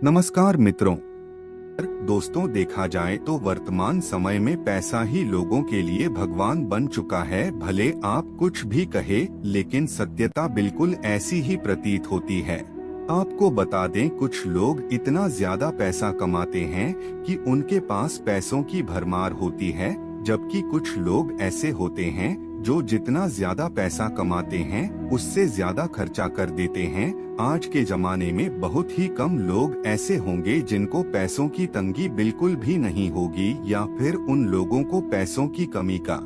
नमस्कार मित्रों। दोस्तों, देखा जाए तो वर्तमान समय में पैसा ही लोगों के लिए भगवान बन चुका है। भले आप कुछ भी कहे, लेकिन सत्यता बिल्कुल ऐसी ही प्रतीत होती है। आपको बता दें, कुछ लोग इतना ज्यादा पैसा कमाते हैं कि उनके पास पैसों की भरमार होती है, जबकि कुछ लोग ऐसे होते हैं जो जितना ज्यादा पैसा कमाते हैं उससे ज्यादा खर्चा कर देते हैं। आज के जमाने में बहुत ही कम लोग ऐसे होंगे जिनको पैसों की तंगी बिल्कुल भी नहीं होगी, या फिर उन लोगों को पैसों की कमी का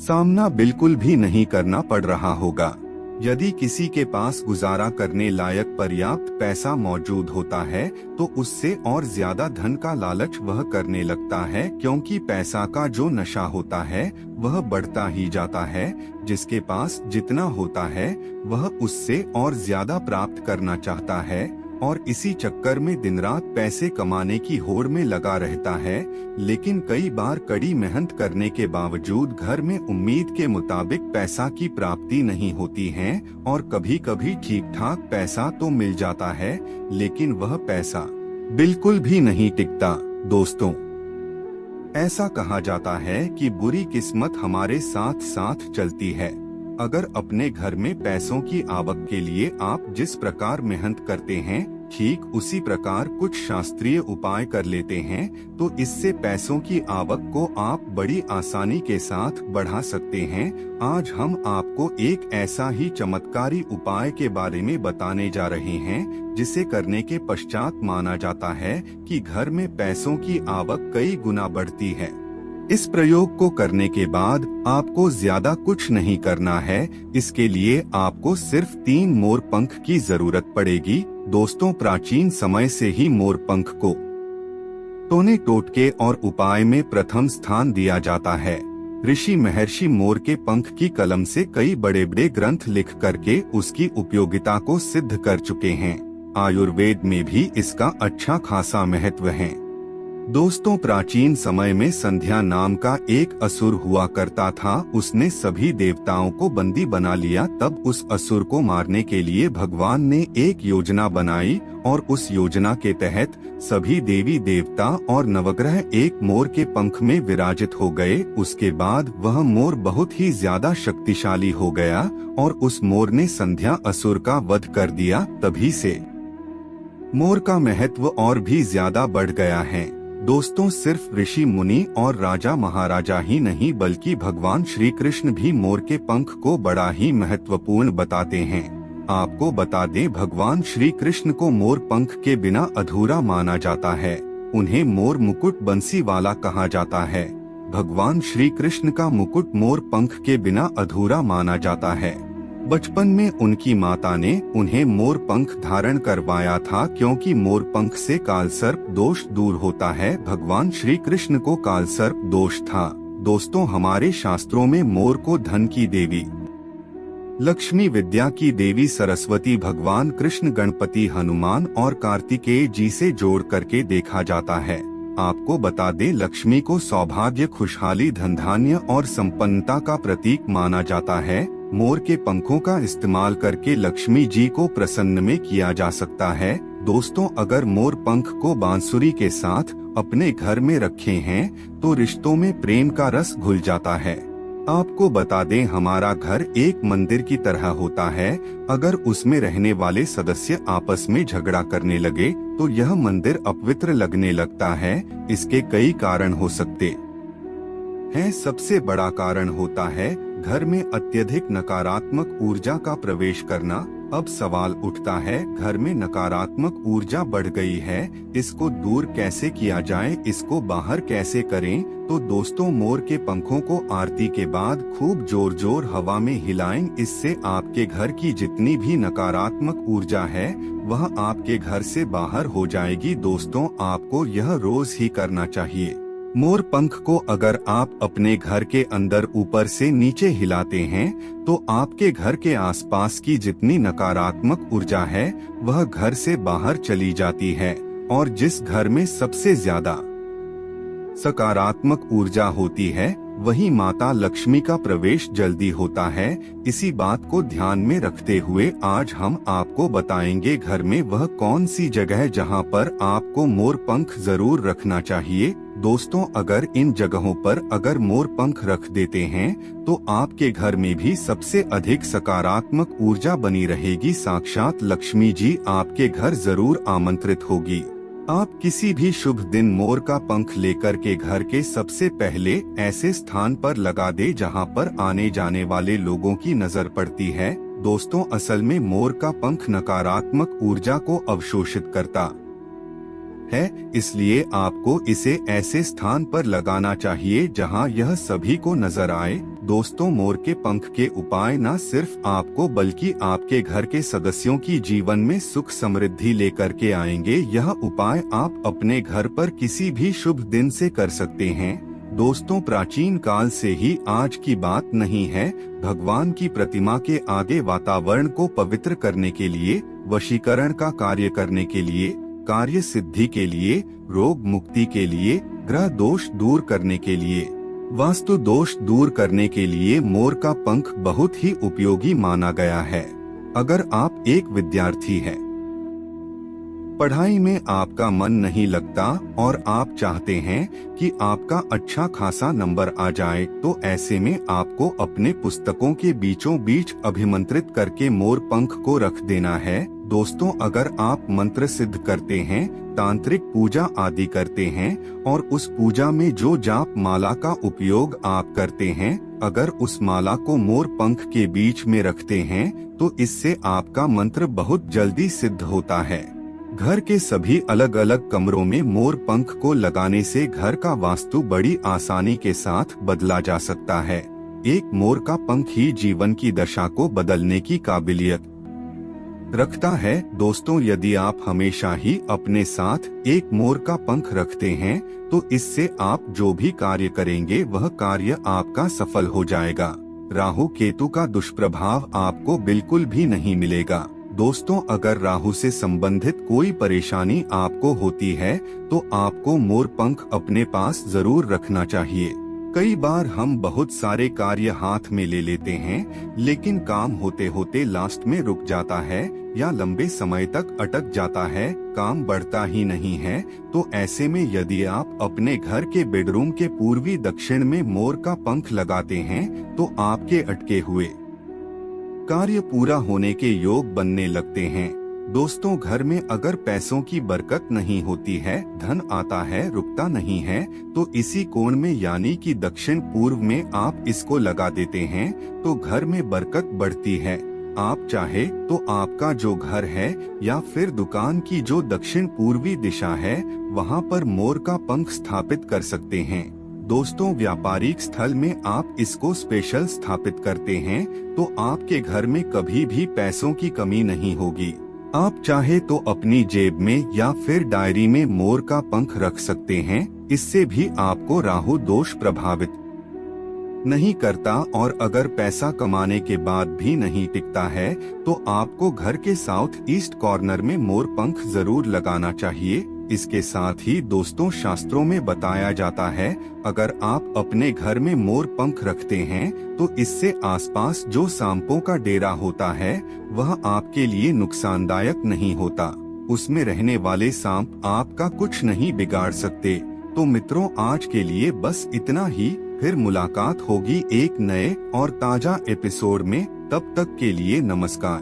सामना बिल्कुल भी नहीं करना पड़ रहा होगा। यदि किसी के पास गुजारा करने लायक पर्याप्त पैसा मौजूद होता है तो उससे और ज्यादा धन का लालच वह करने लगता है, क्योंकि पैसा का जो नशा होता है वह बढ़ता ही जाता है। जिसके पास जितना होता है वह उससे और ज्यादा प्राप्त करना चाहता है और इसी चक्कर में दिन रात पैसे कमाने की होड़ में लगा रहता है। लेकिन कई बार कड़ी मेहनत करने के बावजूद घर में उम्मीद के मुताबिक पैसा की प्राप्ति नहीं होती है, और कभी कभी ठीक ठाक पैसा तो मिल जाता है, लेकिन वह पैसा बिल्कुल भी नहीं टिकता। दोस्तों, ऐसा कहा जाता है कि बुरी किस्मत हमारे साथ साथ चलती है। अगर अपने घर में पैसों की आवक के लिए आप जिस प्रकार मेहनत करते हैं, ठीक उसी प्रकार कुछ शास्त्रीय उपाय कर लेते हैं, तो इससे पैसों की आवक को आप बड़ी आसानी के साथ बढ़ा सकते हैं। आज हम आपको एक ऐसा ही चमत्कारी उपाय के बारे में बताने जा रहे हैं, जिसे करने के पश्चात माना जाता है कि घर में पैसों की आवक कई गुना बढ़ती है। इस प्रयोग को करने के बाद आपको ज्यादा कुछ नहीं करना है। इसके लिए आपको सिर्फ 3 मोर पंख की जरूरत पड़ेगी। दोस्तों, प्राचीन समय से ही मोर पंख को टोने टोटके और उपाय में प्रथम स्थान दिया जाता है। ऋषि महर्षि मोर के पंख की कलम से कई बड़े बड़े ग्रंथ लिख करके उसकी उपयोगिता को सिद्ध कर चुके हैं। आयुर्वेद में भी इसका अच्छा खासा महत्व है। दोस्तों, प्राचीन समय में संध्या नाम का एक असुर हुआ करता था। उसने सभी देवताओं को बंदी बना लिया। तब उस असुर को मारने के लिए भगवान ने एक योजना बनाई, और उस योजना के तहत सभी देवी देवता और नवग्रह एक मोर के पंख में विराजित हो गए। उसके बाद वह मोर बहुत ही ज्यादा शक्तिशाली हो गया और उस मोर ने संध्या असुर का वध कर दिया। तभी से मोर का महत्व और भी ज्यादा बढ़ गया है। दोस्तों, सिर्फ ऋषि मुनि और राजा महाराजा ही नहीं, बल्कि भगवान श्री कृष्ण भी मोर के पंख को बड़ा ही महत्वपूर्ण बताते हैं। आपको बता दें, भगवान श्री कृष्ण को मोर पंख के बिना अधूरा माना जाता है। उन्हें मोर मुकुट बंसी वाला कहा जाता है। भगवान श्री कृष्ण का मुकुट मोर पंख के बिना अधूरा माना जाता है। बचपन में उनकी माता ने उन्हें मोर पंख धारण करवाया था, क्योंकि मोर पंख से कालसर्प दोष दूर होता है। भगवान श्री कृष्ण को कालसर्प दोष था। दोस्तों, हमारे शास्त्रों में मोर को धन की देवी, लक्ष्मी, विद्या की देवी सरस्वती, भगवान कृष्ण, गणपति, हनुमान और कार्तिकेय जी से जोड़ करके देखा जाता है। आपको बता दें, लक्ष्मी को सौभाग्य, खुशहाली, धन धान्य और संपन्नता का प्रतीक माना जाता है। मोर के पंखों का इस्तेमाल करके लक्ष्मी जी को प्रसन्न में किया जा सकता है। दोस्तों, अगर मोर पंख को बांसुरी के साथ अपने घर में रखे हैं तो रिश्तों में प्रेम का रस घुल जाता है। आपको बता दें, हमारा घर एक मंदिर की तरह होता है। अगर उसमें रहने वाले सदस्य आपस में झगड़ा करने लगे तो यह मंदिर अपवित्र लगने लगता है। इसके कई कारण हो सकते हैं। सबसे बड़ा कारण होता है घर में अत्यधिक नकारात्मक ऊर्जा का प्रवेश करना। अब सवाल उठता है, घर में नकारात्मक ऊर्जा बढ़ गई है, इसको दूर कैसे किया जाए, इसको बाहर कैसे करें? तो दोस्तों, मोर के पंखों को आरती के बाद खूब जोर जोर हवा में हिलाएं। इससे आपके घर की जितनी भी नकारात्मक ऊर्जा है वह आपके घर से बाहर हो जाएगी। दोस्तों, आपको यह रोज ही करना चाहिए। मोर पंख को अगर आप अपने घर के अंदर ऊपर से नीचे हिलाते हैं तो आपके घर के आसपास की जितनी नकारात्मक ऊर्जा है वह घर से बाहर चली जाती है, और जिस घर में सबसे ज्यादा सकारात्मक ऊर्जा होती है वही माता लक्ष्मी का प्रवेश जल्दी होता है। इसी बात को ध्यान में रखते हुए आज हम आपको बताएंगे घर में वह कौन सी जगह है जहां पर आपको मोर पंख जरूर रखना चाहिए। दोस्तों, अगर इन जगहों पर अगर मोर पंख रख देते हैं तो आपके घर में भी सबसे अधिक सकारात्मक ऊर्जा बनी रहेगी। साक्षात लक्ष्मी जी आपके घर जरूर आमंत्रित होगी। आप किसी भी शुभ दिन मोर का पंख लेकर के घर के सबसे पहले ऐसे स्थान पर लगा दे जहां पर आने जाने वाले लोगों की नजर पड़ती है। दोस्तों, असल में मोर का पंख नकारात्मक ऊर्जा को अवशोषित करता है, इसलिए आपको इसे ऐसे स्थान पर लगाना चाहिए जहां यह सभी को नजर आए। दोस्तों, मोर के पंख के उपाय न सिर्फ आपको बल्कि आपके घर के सदस्यों की जीवन में सुख समृद्धि लेकर के आएंगे। यह उपाय आप अपने घर पर किसी भी शुभ दिन से कर सकते हैं। दोस्तों, प्राचीन काल से ही आज की बात नहीं है, भगवान की प्रतिमा के आगे वातावरण को पवित्र करने के लिए, वशीकरण का कार्य करने के लिए, कार्य सिद्धि के लिए, रोग मुक्ति के लिए, ग्रह दोष दूर करने के लिए, वास्तु दोष दूर करने के लिए मोर का पंख बहुत ही उपयोगी माना गया है। अगर आप एक विद्यार्थी हैं, पढ़ाई में आपका मन नहीं लगता और आप चाहते हैं कि आपका अच्छा खासा नंबर आ जाए, तो ऐसे में आपको अपने पुस्तकों के बीचों बीच अभिमंत्रित करके मोर पंख को रख देना है। दोस्तों, अगर आप मंत्र सिद्ध करते हैं, तांत्रिक पूजा आदि करते हैं और उस पूजा में जो जाप माला का उपयोग आप करते हैं, अगर उस माला को मोर पंख के बीच में रखते हैं तो इससे आपका मंत्र बहुत जल्दी सिद्ध होता है। घर के सभी अलग अलग कमरों में मोर पंख को लगाने से घर का वास्तु बड़ी आसानी के साथ बदला जा सकता है। एक मोर का पंख ही जीवन की दशा को बदलने की काबिलियत रखता है। दोस्तों, यदि आप हमेशा ही अपने साथ एक मोर का पंख रखते हैं तो इससे आप जो भी कार्य करेंगे वह कार्य आपका सफल हो जाएगा। राहु केतु का दुष्प्रभाव आपको बिल्कुल भी नहीं मिलेगा। दोस्तों, अगर राहु से संबंधित कोई परेशानी आपको होती है तो आपको मोर पंख अपने पास जरूर रखना चाहिए। कई बार हम बहुत सारे कार्य हाथ में ले लेते हैं, लेकिन काम होते होते लास्ट में रुक जाता है या लंबे समय तक अटक जाता है, काम बढ़ता ही नहीं है। तो ऐसे में यदि आप अपने घर के बेडरूम के पूर्वी दक्षिण में मोर का पंख लगाते हैं तो आपके अटके हुए कार्य पूरा होने के योग बनने लगते हैं। दोस्तों, घर में अगर पैसों की बरकत नहीं होती है, धन आता है रुकता नहीं है, तो इसी कोण में यानी कि दक्षिण पूर्व में आप इसको लगा देते हैं तो घर में बरकत बढ़ती है। आप चाहे तो आपका जो घर है या फिर दुकान की जो दक्षिण पूर्वी दिशा है वहां पर मोर का पंख स्थापित कर सकते हैं। दोस्तों, व्यापारिक स्थल में आप इसको स्पेशल स्थापित करते हैं तो आपके घर में कभी भी पैसों की कमी नहीं होगी। आप चाहे तो अपनी जेब में या फिर डायरी में मोर का पंख रख सकते हैं। इससे भी आपको राहु दोष प्रभावित नहीं करता और अगर पैसा कमाने के बाद भी नहीं टिकता है तो आपको घर के साउथ ईस्ट कॉर्नर में मोर पंख जरूर लगाना चाहिए। इसके साथ ही दोस्तों, शास्त्रों में बताया जाता है अगर आप अपने घर में मोर पंख रखते हैं तो इससे आसपास जो सांपों का डेरा होता है वह आपके लिए नुकसानदायक नहीं होता। उसमें रहने वाले सांप आपका कुछ नहीं बिगाड़ सकते। तो मित्रों, आज के लिए बस इतना ही। फिर मुलाकात होगी एक नए और ताजा एपिसोड में। तब तक के लिए नमस्कार।